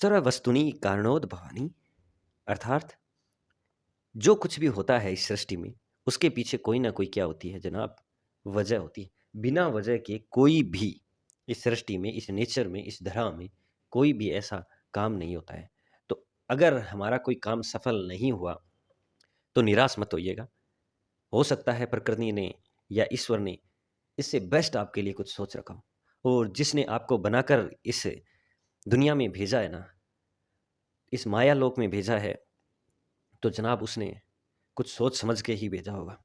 सर्ववस्तुनि कारणोद्भवानि अर्थात जो कुछ भी होता है इस सृष्टि में, उसके पीछे कोई ना कोई क्या होती है जनाब? वजह होती है। बिना वजह के कोई भी इस सृष्टि में, इस नेचर में, इस धरा में कोई भी ऐसा काम नहीं होता है। तो अगर हमारा कोई काम सफल नहीं हुआ, तो निराश मत होइएगा। हो सकता है प्रकृति ने या ईश्वर ने इससे बेस्ट आपके लिए कुछ सोच रखा हो और जिसने आपको बनाकर इस दुनिया में भेजा है ना, इस माया लोक में भेजा है, तो जनाब उसने कुछ सोच समझ के ही भेजा होगा।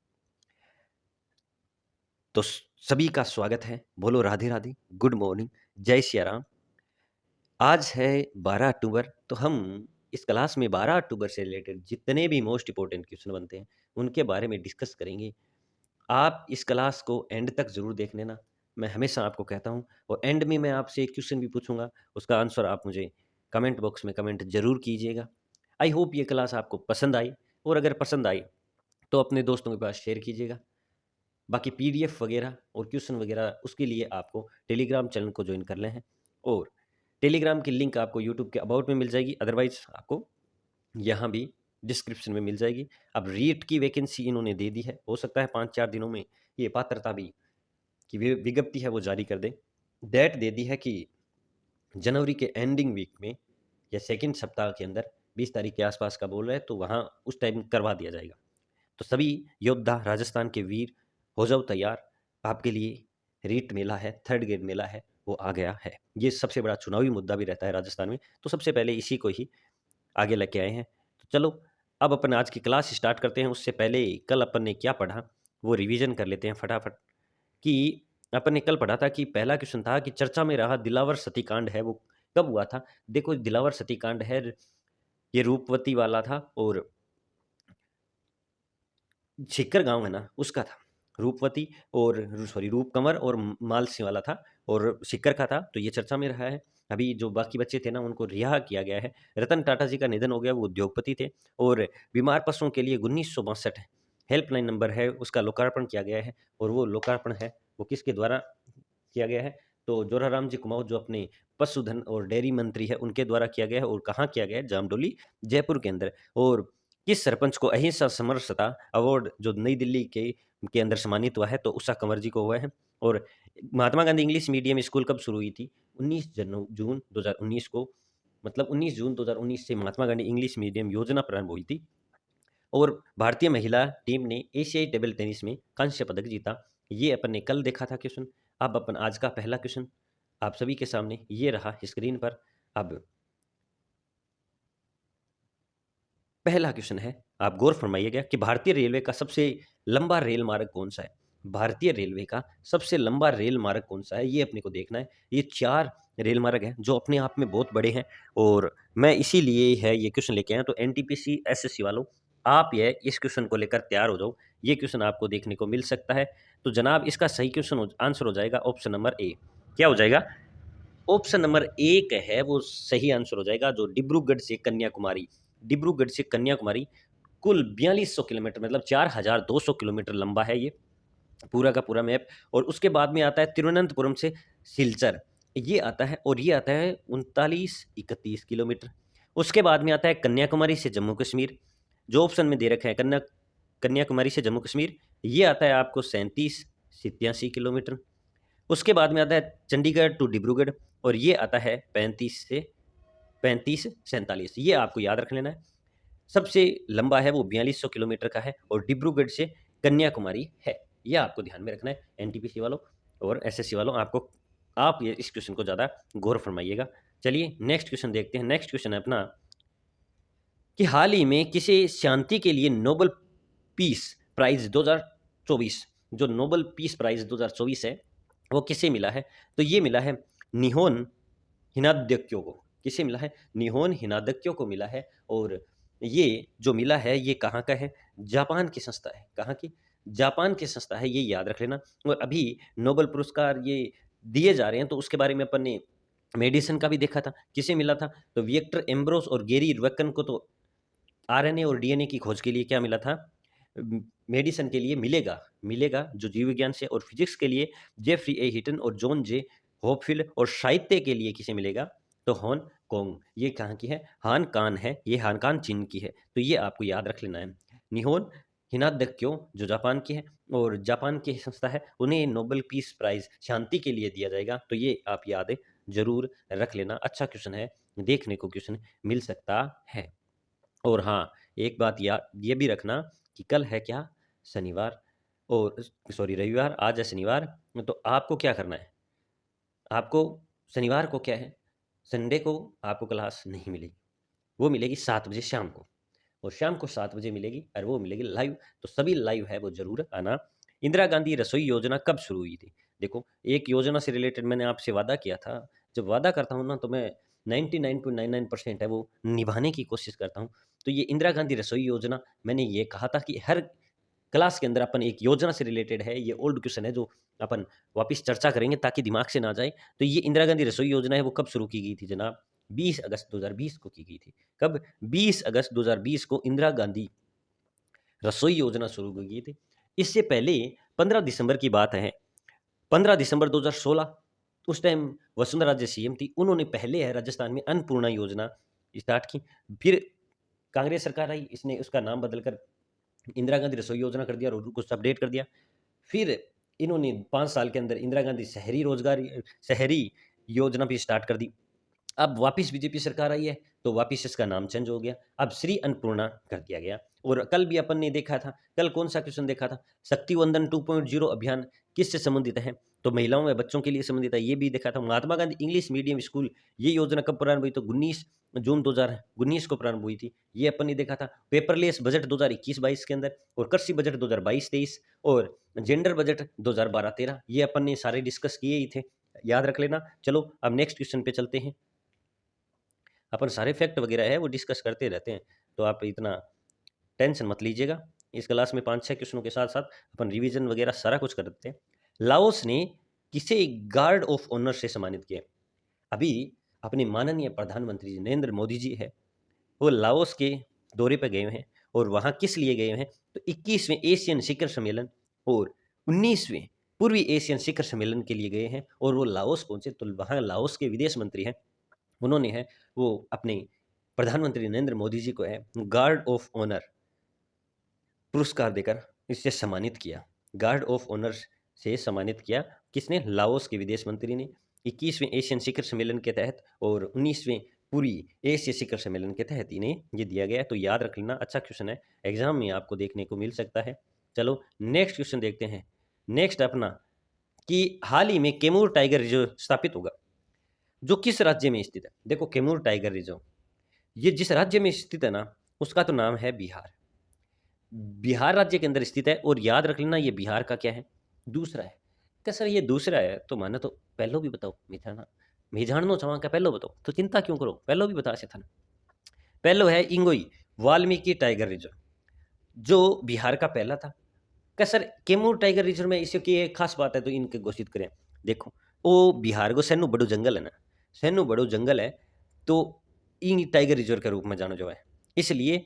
तो सभी का स्वागत है। बोलो राधे राधे, गुड मॉर्निंग, जय सिया राम। आज है 12 अक्टूबर, तो हम इस क्लास में 12 अक्टूबर से रिलेटेड जितने भी मोस्ट इंपॉर्टेंट क्वेश्चन बनते हैं उनके बारे में डिस्कस करेंगे। आप इस क्लास को एंड तक ज़रूर देख लेना, मैं हमेशा आपको कहता हूँ। और एंड में मैं आपसे एक क्वेश्चन भी पूछूंगा, उसका आंसर आप मुझे कमेंट बॉक्स में कमेंट जरूर कीजिएगा। आई होप ये क्लास आपको पसंद आई, और अगर पसंद आई तो अपने दोस्तों के पास शेयर कीजिएगा। बाकी पीडीएफ वगैरह और क्वेश्चन वगैरह उसके लिए आपको टेलीग्राम चैनल को ज्वाइन कर लें हैं, और टेलीग्राम की लिंक आपको यूट्यूब के अबाउट में मिल जाएगी, अदरवाइज आपको यहाँ भी डिस्क्रिप्शन में मिल जाएगी। अब रीट की वैकेंसी इन्होंने दे दी है, हो सकता है 5-4 दिनों में ये पात्रता भी की विज्ञप्ति है वो जारी कर दे। डेट दे दी है कि जनवरी के एंडिंग वीक में या सेकेंड सप्ताह के अंदर 20 तारीख के आसपास का बोल रहे हैं, तो वहाँ उस टाइम करवा दिया जाएगा। तो सभी योद्धा राजस्थान के वीर हो जाओ तैयार, आपके लिए रीट मेला है, थर्ड ग्रेड मेला है, वो आ गया है। ये सबसे बड़ा चुनावी मुद्दा भी रहता है राजस्थान में, तो सबसे पहले इसी को ही आगे लेके आए हैं। तो चलो अब अपन आज की क्लास स्टार्ट करते हैं। उससे पहले कल अपन ने क्या पढ़ा वो रिवीजन कर लेते हैं फटाफट। कि अपन ने कल पढ़ा था कि पहला क्वेश्चन था कि चर्चा में रहा दिलावर सतीकांड है वो कब हुआ था। देखो दिलावर सतीकांड है, ये रूपवती वाला था, और सीकर गांव है ना उसका था। रूपवती और सॉरी रूपकंवर और मालसी वाला था, और सीकर का था। तो ये चर्चा में रहा है। अभी जो बाकी बच्चे थे ना उनको रिहा किया गया है। रतन टाटा जी का निधन हो गया, वो उद्योगपति थे। और बीमार पशुओं के लिए 1962 हेल्पलाइन नंबर है, उसका लोकार्पण किया गया है। और वो लोकार्पण है वो किसके द्वारा किया गया है? तो जोराराम जी कुमाऊं जो अपने पशुधन और डेयरी मंत्री है उनके द्वारा किया गया है। और कहाँ किया गया है? जामडोली जयपुर के अंदर। और किस सरपंच को अहिंसा समरसता अवार्ड जो नई दिल्ली के अंदर सम्मानित हुआ है? तो उषा कंवर जी को हुआ है। और Mahatma Gandhi English medium school कब शुरू हुई थी? 19 जून 2019 को, मतलब 19 जून 2019 से महात्मा गांधी इंग्लिश मीडियम योजना प्रारंभ हुई थी। और भारतीय महिला टीम ने एशियाई टेबल टेनिस में कांस्य पदक जीता। ये अपन ने कल देखा था क्वेश्चन। अब अपन आज का पहला क्वेश्चन आप सभी के सामने ये रहा स्क्रीन पर। अब पहला क्वेश्चन है, आप गौर फरमाइएगा कि भारतीय रेलवे का सबसे लंबा रेल मार्ग कौन सा है? भारतीय रेलवे का सबसे लंबा रेल मार्ग कौन सा है, ये अपने को देखना है। ये 4 रेल मार्ग हैं जो अपने आप में बहुत बड़े हैं, और मैं इसीलिए है ये क्वेश्चन लेके आया। तो एनटीपीसी एसएससी वालों, आप ये इस क्वेश्चन को लेकर तैयार हो जाओ। ये क्वेश्चन आपको देखने को मिल सकता है। तो जनाब इसका सही क्वेश्चन आंसर हो जाएगा ऑप्शन नंबर ए। क्या हो जाएगा? ऑप्शन नंबर एक है वो सही आंसर हो जाएगा, जो डिब्रूगढ़ से कन्याकुमारी। डिब्रूगढ़ से कन्याकुमारी कुल 4200 किलोमीटर, मतलब 4200 किलोमीटर लंबा है ये पूरा का पूरा मैप। और उसके बाद में आता है तिरुवनंतपुरम से सिलचर, ये आता है, और ये आता है 3931 किलोमीटर। उसके बाद में आता है कन्याकुमारी से जम्मू कश्मीर, जो ऑप्शन में दे रखे हैं कन्याकुमारी से जम्मू कश्मीर, ये आता है आपको 3787 किलोमीटर। उसके बाद में आता है चंडीगढ़ टू डिब्रूगढ़, और ये आता है 35 47, ये आपको याद रख लेना है। सबसे लंबा है वो 4200 किलोमीटर का है, और डिब्रूगढ़ से कन्याकुमारी है। ये आपको ध्यान में रखना है एनटीपीसी वालों और एसएससी वालों। आपको आप ये इस क्वेश्चन को ज़्यादा गौर फरमाइएगा। चलिए नेक्स्ट क्वेश्चन देखते हैं। नेक्स्ट क्वेश्चन है अपना कि हाल ही में किसे शांति के लिए नोबेल पीस प्राइज 2024, जो नोबेल पीस प्राइज 2024 है वो किसे मिला है? तो ये मिला है निहोन हिनादक्यो को। किसे मिला है? निहोन हिनादक्यो को मिला है। और ये जो मिला है ये कहाँ का है? जापान की संस्था है। कहाँ की? जापान की संस्था है, ये याद रख लेना। और अभी नोबेल पुरस्कार ये दिए जा रहे हैं, तो उसके बारे में अपन ने मेडिसिन का भी देखा था, किसे मिला था? तो विक्टर एम्ब्रोस और गेरी रुएकन को तो आरएनए और डीएनए की खोज के लिए क्या मिला था? मेडिसिन के लिए मिलेगा मिलेगा जो जीव विज्ञान से। और फिजिक्स के लिए जेफरी ए हिटन और जॉन जे होपफिल, और साहित्य के लिए किसे मिलेगा? तो हॉन कोंग, ये कहाँ की है? हानकान है, ये हानकान चीन की है, तो ये आपको याद रख लेना है। निहोन हिनादक्यो जो जापान की है, और जापान की संस्था है, उन्हें नोबेल पीस प्राइज़ शांति के लिए दिया जाएगा, तो ये आप याद ज़रूर रख लेना। अच्छा क्वेश्चन है, देखने को क्वेश्चन मिल सकता है। और हाँ, एक बात ये भी रखना कि कल है क्या? शनिवार, और सॉरी रविवार, आज है शनिवार, तो आपको क्या करना है? आपको शनिवार को क्या है? संडे को आपको क्लास नहीं मिलेगी, वो मिलेगी 7 बजे शाम को, और शाम को 7 बजे मिलेगी, और वो मिलेगी लाइव, तो सभी लाइव है वो ज़रूर आना। इंदिरा गांधी रसोई योजना कब शुरू हुई थी? देखो, एक योजना से रिलेटेड मैंने आपसे वादा किया था, जब वादा करता हूँ ना तो मैं 99.99% है वो निभाने की कोशिश करता हूँ। तो ये इंदिरा गांधी रसोई योजना, मैंने ये कहा था कि हर क्लास के अंदर अपन एक योजना से रिलेटेड है, ये ओल्ड क्वेश्चन है जो अपन वापस चर्चा करेंगे ताकि दिमाग से ना जाए। तो ये इंदिरा गांधी रसोई योजना है वो कब शुरू की गई थी जनाब? 20 अगस्त 2020 को की गई थी। कब? 20 अगस्त 2020 को इंदिरा गांधी रसोई योजना शुरू की गई थी। इससे पहले 15 दिसंबर की बात है, 15 दिसंबर 2016, उस टाइम वसुंधरा राजे सीएम थी, उन्होंने पहले है राजस्थान में अन्नपूर्णा योजना स्टार्ट की। फिर कांग्रेस सरकार आई, इसने उसका नाम बदलकर इंदिरा गांधी रसोई योजना कर दिया और कुछ अपडेट कर दिया। फिर इन्होंने 5 साल के अंदर इंदिरा गांधी शहरी योजना भी स्टार्ट कर दी। अब वापस बीजेपी सरकार आई है, तो वापस इसका नाम चेंज हो गया, अब श्री अन्नपूर्णा कर दिया गया। और कल भी अपन ने देखा था, कल कौन सा क्वेश्चन देखा था? शक्ति वंदन 2.0 अभियान किससे संबंधित है? तो महिलाओं व बच्चों के लिए संबंधित है, ये भी देखा था। Mahatma Gandhi English medium school, ये योजना कब प्रारंभ हुई? तो 19 जून 2019 को प्रारंभ हुई थी, ये अपन ने देखा था। पेपरलेस बजट 2021-22 के अंदर, और कृषि बजट 2022-23, और जेंडर बजट 2012-13, ये अपन ने सारे डिस्कस किए ही थे, याद रख लेना। चलो अब नेक्स्ट क्वेश्चन पे चलते हैं। अपन सारे फैक्ट वगैरह है वो डिस्कस करते रहते हैं, तो आप इतना टेंशन मत लीजिएगा। इस क्लास में 5-6 क्वेश्चनों के साथ साथ अपन रिवीजन वगैरह सारा कुछ कर देते हैं। लाओस ने किसे गार्ड ऑफ ऑनर से सम्मानित किया? अभी अपने माननीय प्रधानमंत्री जी नरेंद्र मोदी जी है, वो लाओस के दौरे पर गए हैं, और वहाँ किस लिए गए हैं? तो 21वें एशियन शिखर सम्मेलन और 19वें पूर्वी एशियन शिखर सम्मेलन के लिए गए हैं, और वो लाओस पहुंचे, तो वहाँ लाओस के विदेश मंत्री हैं, उन्होंने है वो अपने प्रधानमंत्री नरेंद्र मोदी जी को है गार्ड ऑफ ऑनर पुरस्कार देकर इससे सम्मानित किया। गार्ड ऑफ ऑनर से सम्मानित किया किसने? लाओस के विदेश मंत्री ने, 21वें एशियन शिखर सम्मेलन के तहत और 19वें पूरी एशिया शिखर सम्मेलन के तहत इन्हें ये दिया गया है, तो याद रख लेना। अच्छा क्वेश्चन है, एग्जाम में आपको देखने को मिल सकता है। चलो नेक्स्ट क्वेश्चन देखते हैं। नेक्स्ट अपना कि हाल ही में कैमूर टाइगर रिजर्व स्थापित होगा, जो किस राज्य में स्थित है? देखो, कैमूर टाइगर रिजर्व ये जिस राज्य में स्थित है ना, उसका तो नाम है बिहार। बिहार राज्य के अंदर स्थित है, और याद रख लेना ये बिहार का क्या है? दूसरा है। क्या सर ये दूसरा है? तो माना तो पहलो भी बताओ मिथाना, मैं जानना चाहवा क्या पहलो बताओ, तो चिंता क्यों करो, पहलो भी बता से था। पहलो है इंगोई वाल्मीकि टाइगर रिजर्व, जो बिहार का पहला था। क्या सर कैमूर टाइगर रिजर्व में इसकी एक खास बात है तो इनके घोषित करें? देखो, वो बिहार को सैनु बड़ो जंगल है ना, सैनु बड़ो जंगल है, तो इन टाइगर रिजर्व के रूप में जाना जो है, इसलिए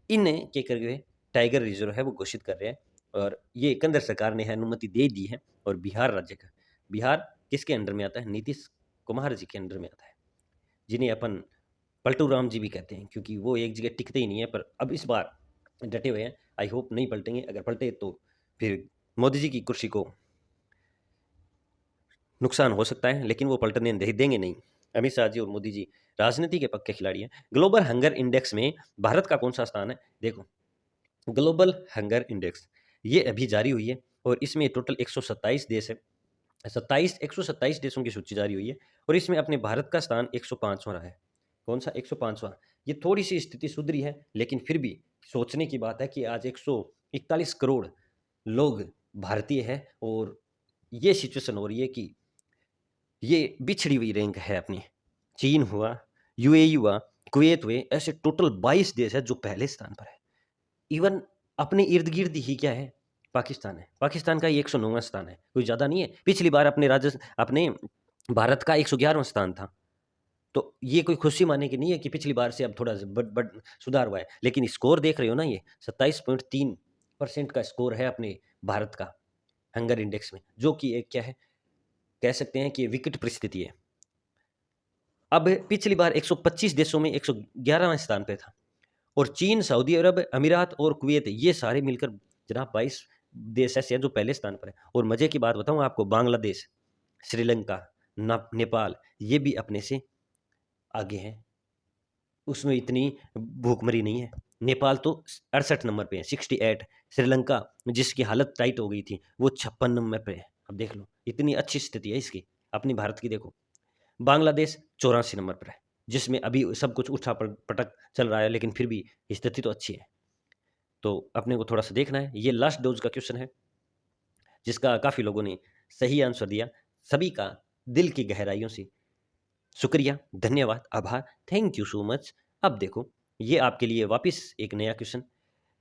इन के करके टाइगर रिजर्व है वो घोषित कर रहे हैं, और ये केंद्र सरकार ने है अनुमति दे दी है। और बिहार राज्य का, बिहार किसके अंडर में आता है? नीतीश कुमार जी के अंडर में आता है, जिन्हें अपन पलटू राम जी भी कहते हैं, क्योंकि वो एक जगह टिकते ही नहीं है, पर अब इस बार डटे हुए हैं। आई होप नहीं पलटेंगे, अगर पलटे तो फिर मोदी जी की कुर्सी को नुकसान हो सकता है, लेकिन वो पलटने देंगे नहीं। अमित शाह जी और मोदी जी राजनीति के पक्के खिलाड़ी हैं। ग्लोबल हंगर इंडेक्स में भारत का कौन सा स्थान है? देखो, ग्लोबल हंगर इंडेक्स ये अभी जारी हुई है, और इसमें टोटल 127 देश है, 127 देशों की सूची जारी हुई है, और इसमें अपने भारत का स्थान 105वां रहा है। कौन सा? 105वां। ये थोड़ी सी स्थिति सुधरी है, लेकिन फिर भी सोचने की बात है कि आज 141 करोड़ लोग भारतीय हैं, और ये सिचुएशन हो रही है कि ये बिछड़ी हुई रैंक है अपनी। चीन हुआ, यूएई हुआ, कुवैत हुए, ऐसे टोटल 22 देश है जो पहले स्थान पर है। इवन अपने इर्द गिर्द ही क्या है? पाकिस्तान है, पाकिस्तान का ये 109वां स्थान है, कोई ज़्यादा नहीं है। पिछली बार अपने भारत का 111वां स्थान था, तो ये कोई खुशी मानने की नहीं है कि पिछली बार से अब थोड़ा बट सुधार हुआ है, लेकिन स्कोर देख रहे हो ना, ये 27.3% का स्कोर है अपने भारत का हंगर इंडेक्स में, जो कि एक क्या है, कह सकते हैं कि विकट परिस्थिति है। अब पिछली बार 125 देशों में 111वां स्थान पे था और चीन, सऊदी अरब, अमीरात और कुवैत ये सारे मिलकर जनाब 22 देश ऐसे हैं जो पहले स्थान पर हैं। और मज़े की बात बताऊँ आपको, बांग्लादेश, श्रीलंका, नेपाल ये भी अपने से आगे हैं। उसमें इतनी भूखमरी नहीं है। नेपाल तो 68 नंबर पे है, 68। श्रीलंका जिसकी हालत टाइट हो गई थी वो 56 नंबर पे है। अब देख लो इतनी अच्छी स्थिति है इसकी, अपनी भारत की देखो। बांग्लादेश 84 नंबर पर है, जिसमें अभी सब कुछ उठा पटक चल रहा है, लेकिन फिर भी स्थिति तो अच्छी है। तो अपने को थोड़ा सा देखना है। ये लास्ट डोज का क्वेश्चन है जिसका काफ़ी लोगों ने सही आंसर दिया। सभी का दिल की गहराइयों से शुक्रिया, धन्यवाद, आभार, थैंक यू सो मच। अब देखो ये आपके लिए वापस एक नया क्वेश्चन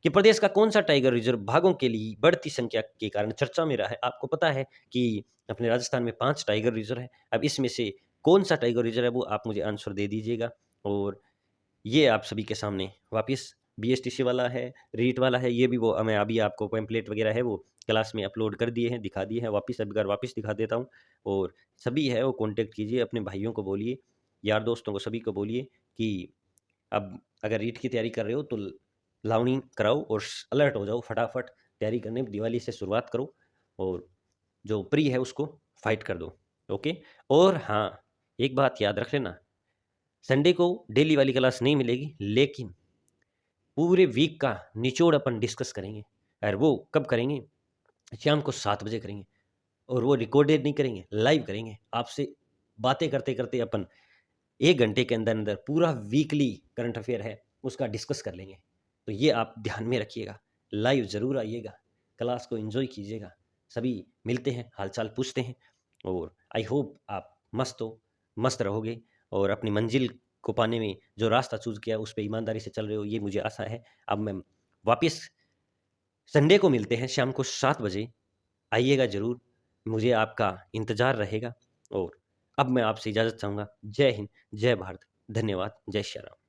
कि प्रदेश का कौन सा टाइगर रिजर्व भागों के लिए बढ़ती संख्या के कारण चर्चा में रहा है। आपको पता है कि अपने राजस्थान में 5 टाइगर रिजर्व है। अब इसमें से कौन सा टाइगर रिजर्व है वो आप मुझे आंसर दे दीजिएगा। और ये आप सभी के सामने वापस बीएसटीसी वाला है, रीट वाला है, ये भी वो मैं अभी आपको पैम्पलेट वगैरह है वो क्लास में अपलोड कर दिए हैं, दिखा दिए हैं। वापस अब एक वापस दिखा देता हूँ। और सभी है वो कॉन्टैक्ट कीजिए, अपने भाइयों को बोलिए, यार दोस्तों को, सभी को बोलिए कि अब अगर रीट की तैयारी कर रहे हो तो लावनी कराओ और अलर्ट हो जाओ, फटाफट तैयारी करने। दिवाली से शुरुआत करो और जो प्री है उसको फाइट कर दो। ओके। और हाँ, एक बात याद रख लेना, संडे को डेली वाली क्लास नहीं मिलेगी, लेकिन पूरे वीक का निचोड़ अपन डिस्कस करेंगे। और वो कब करेंगे? शाम को 7 बजे करेंगे। और वो रिकॉर्डेड नहीं करेंगे, लाइव करेंगे। आपसे बातें करते करते अपन 1 घंटे के अंदर अंदर पूरा वीकली करंट अफेयर है उसका डिस्कस कर लेंगे। तो ये आप ध्यान में रखिएगा, लाइव ज़रूर आइएगा, क्लास को एंजॉय कीजिएगा। सभी मिलते हैं, हालचाल पूछते हैं और आई होप आप मस्त हो, मस्त रहोगे और अपनी मंजिल को पाने में जो रास्ता चूज़ किया उस पे ईमानदारी से चल रहे हो, ये मुझे आशा है। अब मैं वापस संडे को मिलते हैं शाम को 7 बजे, आइएगा ज़रूर, मुझे आपका इंतज़ार रहेगा। और अब मैं आपसे इजाज़त चाहूँगा। जय हिंद, जय भारत, धन्यवाद, जय श्री राम।